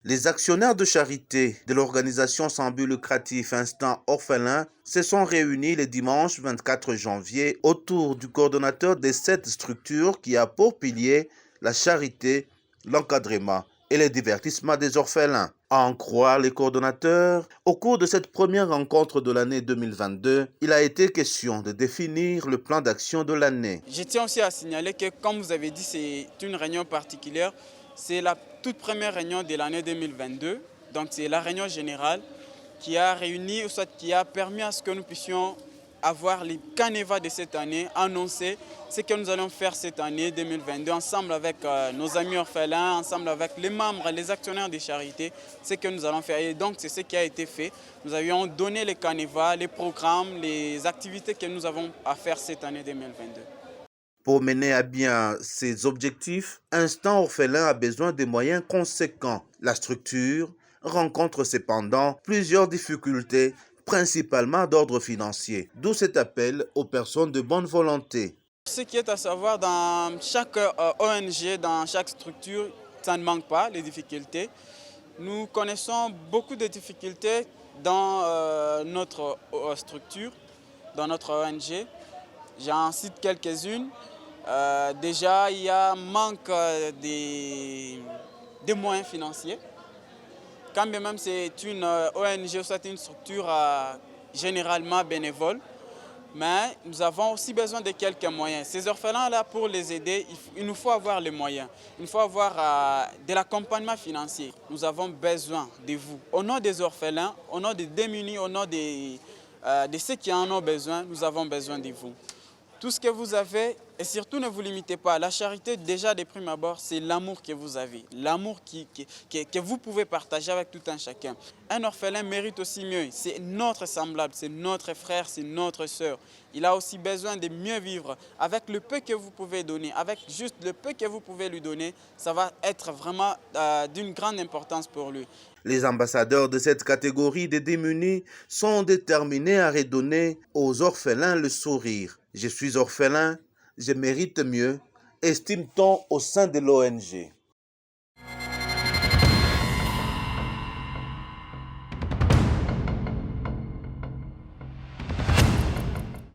Les actionnaires de charité de l'organisation sans but lucratif Instant Orphelin se sont réunis le dimanche 24 janvier autour du coordonnateur de cette structure qui a pour pilier la charité, l'encadrement et le divertissement des orphelins. À en croire les coordonnateurs, au cours de cette première rencontre de l'année 2022, il a été question de définir le plan d'action de l'année. Je tiens aussi à signaler que, comme vous avez dit, c'est une réunion particulière. C'est la toute première réunion de l'année 2022. Donc c'est la réunion générale qui a réuni, ou soit qui a permis à ce que nous puissions avoir les canevas de cette année, annoncer ce que nous allons faire cette année 2022 ensemble avec nos amis orphelins, ensemble avec les membres, les actionnaires des charités, ce que nous allons faire. Et donc c'est ce qui a été fait. Nous avions donné les canevas, les programmes, les activités que nous avons à faire cette année 2022. Pour mener à bien ces objectifs, Instant Orphelin a besoin de moyens conséquents. La structure rencontre cependant plusieurs difficultés, principalement d'ordre financier, d'où cet appel aux personnes de bonne volonté. Ce qui est à savoir, dans chaque ONG, dans chaque structure, ça ne manque pas, les difficultés. Nous connaissons beaucoup de difficultés dans notre structure, dans notre ONG. J'en cite quelques-unes. Déjà, il y a un manque des moyens financiers. Quand bien même c'est une ONG ou c'est une structure généralement bénévole, mais nous avons aussi besoin de quelques moyens. Ces orphelins-là, pour les aider, il nous faut avoir les moyens. Il faut avoir de l'accompagnement financier. Nous avons besoin de vous. Au nom des orphelins, au nom des démunis, au nom de ceux qui en ont besoin, nous avons besoin de vous. Tout ce que vous avez, et surtout ne vous limitez pas. La charité, déjà de prime abord, c'est l'amour que vous avez. L'amour que vous pouvez partager avec tout un chacun. Un orphelin mérite aussi mieux. C'est notre semblable, c'est notre frère, c'est notre sœur. Il a aussi besoin de mieux vivre. Avec le peu que vous pouvez donner, avec juste le peu que vous pouvez lui donner, ça va être vraiment d'une grande importance pour lui. Les ambassadeurs de cette catégorie de démunis sont déterminés à redonner aux orphelins le sourire. Je suis orphelin, je mérite mieux, estime-t-on au sein de l'ONG.